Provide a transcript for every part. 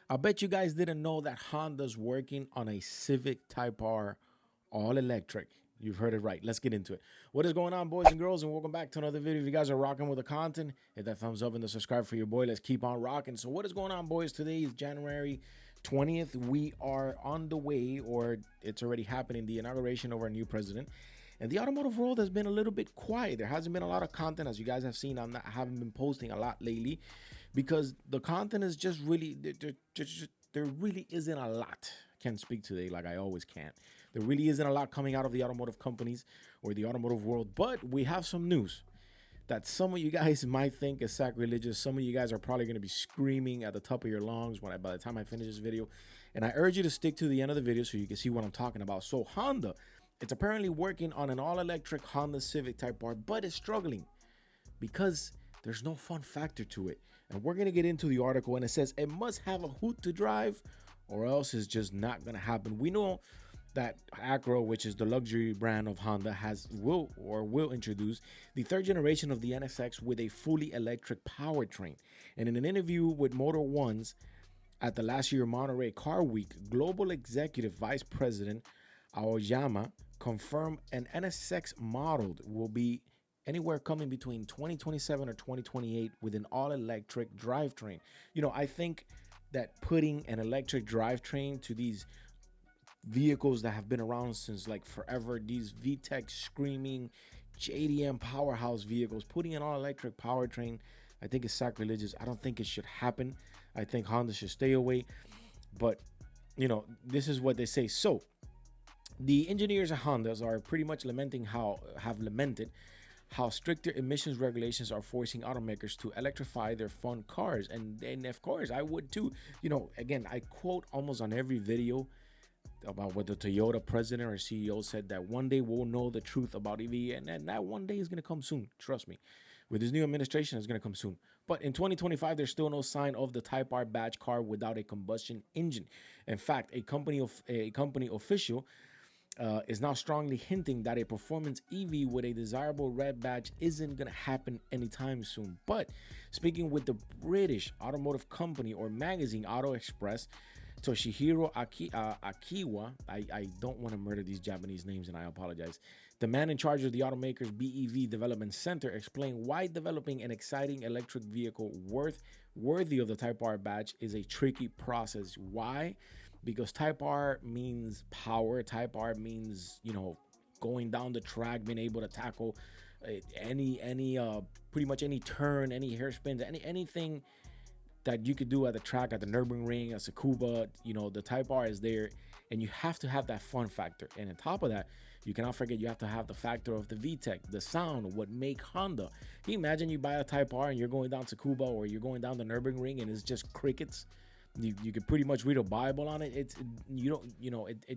I bet you guys didn't know that Honda's working on a Civic Type R all electric. You've heard it right. Let's get into it. What is going on, boys and girls, and welcome back to another video. If you guys are rocking with the content, hit that thumbs up and the subscribe for your boy. Let's keep on rocking. So what is going on, boys? Today is January 20th. We are on the way, or it's already happening, the inauguration of our new president. And the automotive world has been a little bit quiet. There hasn't been a lot of content, as you guys have seen. I haven't been posting a lot lately because the content is just really, there really isn't a lot. Can't speak today like I always can. There really isn't a lot coming out of the automotive companies or the automotive world, but we have some news that some of you guys might think is sacrilegious. Some of you guys are probably going to be screaming at the top of your lungs by the time I finish this video. And I urge you to stick to the end of the video so you can see what I'm talking about. So Honda, it's apparently working on an all-electric Honda Civic Type R, but it's struggling because there's no fun factor to it. And we're going to get into the article, and it says it must have a hoot to drive or else it's just not going to happen. We know that Acura, which is the luxury brand of Honda, will introduce the third generation of the NSX with a fully electric powertrain. And in an interview with Motor One's at the last year Monterey Car Week, Global Executive Vice President Aoyama confirmed an NSX model will be anywhere coming between 2027 or 2028 with an all-electric drivetrain. You know, I think that putting an electric drivetrain to these vehicles that have been around since like forever, these VTEC screaming JDM powerhouse vehicles, putting an all-electric powertrain, I think is sacrilegious. I don't think it should happen. I think Honda should stay away. But, you know, this is what they say. So the engineers at Honda are pretty much lamented how stricter emissions regulations are forcing automakers to electrify their fun cars. And of course, I would too. You know, again, I quote almost on every video about what the Toyota president or CEO said, that one day we'll know the truth about EV, and that one day is going to come soon. Trust me. With this new administration, it's going to come soon. But in 2025, there's still no sign of the Type R badge car without a combustion engine. In fact, a company official is now strongly hinting that a performance EV with a desirable red badge isn't going to happen anytime soon. But speaking with the British automotive company or magazine Auto Express, Toshihiro Akiwa, I don't want to murder these Japanese names and I apologize. The man in charge of the automaker's BEV Development Center explained why developing an exciting electric vehicle worthy of the Type R badge is a tricky process. Why? Because Type R means power. Type R means, you know, going down the track, being able to tackle any pretty much any turn, any hairspins, anything that you could do at the track, at the Nürburgring, at Tsukuba. You know, the Type R is there, and you have to have that fun factor. And on top of that, you cannot forget you have to have the factor of the VTEC, the sound, what make Honda. Can you imagine you buy a Type R and you're going down Tsukuba or you're going down the Nürburgring and it's just crickets? You could pretty much read a Bible on it. It's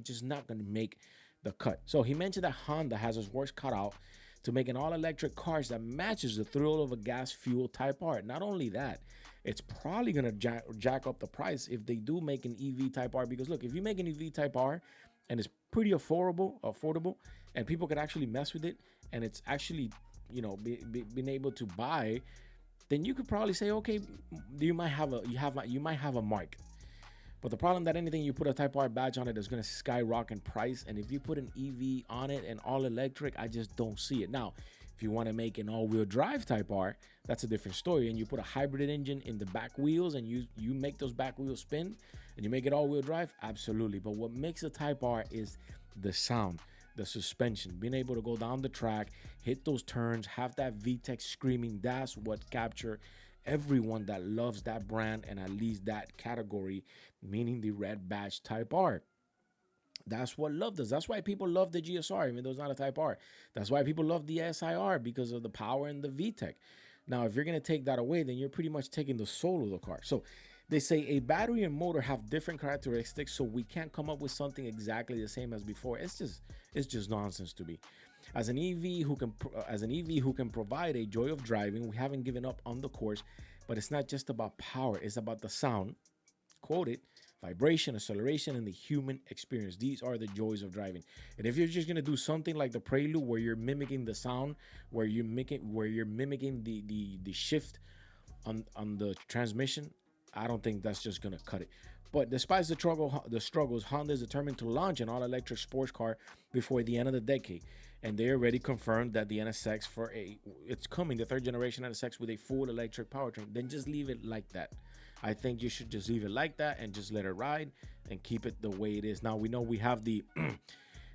just not going to make the cut. So he mentioned that Honda has his work cut out to make an all-electric cars that matches the thrill of a gas fuel Type R. Not only that, it's probably going to jack up the price if they do make an EV Type R. Because look, if you make an EV Type R and it's pretty affordable, and people can actually mess with it, and it's actually, you know, being able to buy, then you could probably say, okay, you might have a mark. But the problem that anything you put a Type R badge on it is going to skyrocket in price. And if you put an EV on it and all electric, I just don't see it. Now, if you want to make an all-wheel drive Type R, that's a different story. And you put a hybrid engine in the back wheels and you make those back wheels spin and you make it all-wheel drive, absolutely. But what makes a Type R is the sound, the suspension, being able to go down the track, hit those turns, have that VTEC screaming. That's what capture everyone that loves that brand and at least that category, meaning the red badge Type R. That's what love does. That's why people love the GSR, even though it's not a Type R. That's why people love the SIR, because of the power and the VTEC. Now, if you're going to take that away, then you're pretty much taking the soul of the car. So they say a battery and motor have different characteristics, so we can't come up with something exactly the same as before. It's just nonsense to me. As an EV who can provide a joy of driving, we haven't given up on the course, but it's not just about power, it's about the sound, quote vibration, acceleration, and the human experience. These are the joys of driving. And if you're just gonna do something like the Prelude, where you're mimicking the sound, where you're mimicking the shift on the transmission, I don't think that's just gonna cut it. But despite the struggles, Honda is determined to launch an all-electric sports car before the end of the decade, and they already confirmed that the NSX it's coming, the third generation NSX with a full electric powertrain. Then just leave it like that. I think you should just leave it like that and just let it ride and keep it the way it is. Now we know we have the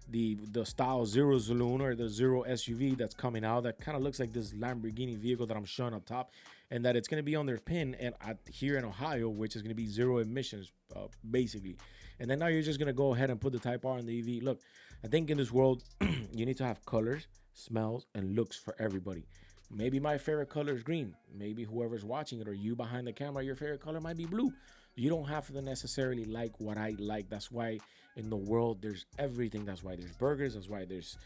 the style Zero Saloon or the Zero SUV that's coming out that kind of looks like this Lamborghini vehicle that I'm showing up top, and that it's going to be on their pin and here in Ohio, which is going to be zero emissions basically. And then now you're just going to go ahead and put the Type R in the EV. Look, I think in this world you need to have colors, smells, and looks for everybody. Maybe my favorite color is green. Maybe whoever's watching it or you behind the camera, your favorite color might be blue. You don't have to necessarily like what I like. That's why in the world there's everything. That's why there's burgers. That's why there's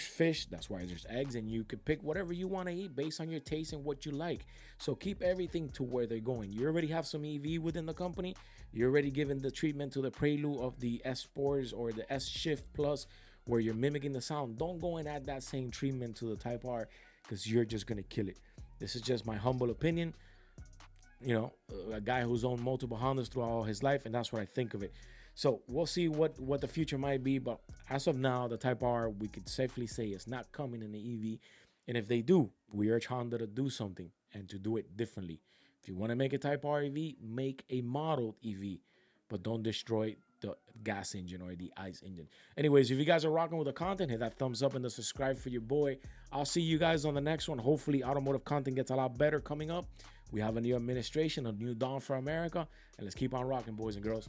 fish. That's why there's eggs. And you could pick whatever you want to eat based on your taste and what you like. So keep everything to where they're going. You already have some EV within the company. You're already giving the treatment to the Prelude of the S Sports or the S Shift Plus, where you're mimicking the sound. Don't go and add that same treatment to the Type R, because you're just gonna kill it. This is just my humble opinion. You know, a guy who's owned multiple Hondas throughout all his life, and that's what I think of it. So we'll see what the future might be, but as of now, the Type R, we could safely say it's not coming in the EV. And if they do, we urge Honda to do something and to do it differently. If you want to make a Type R EV, make a modeled EV, but don't destroy the gas engine or the ICE engine. Anyways, if you guys are rocking with the content, hit that thumbs up and the subscribe for your boy. I'll see you guys on the next one. Hopefully automotive content gets a lot better coming up. We have a new administration, a new dawn for America, and let's keep on rocking, boys and girls.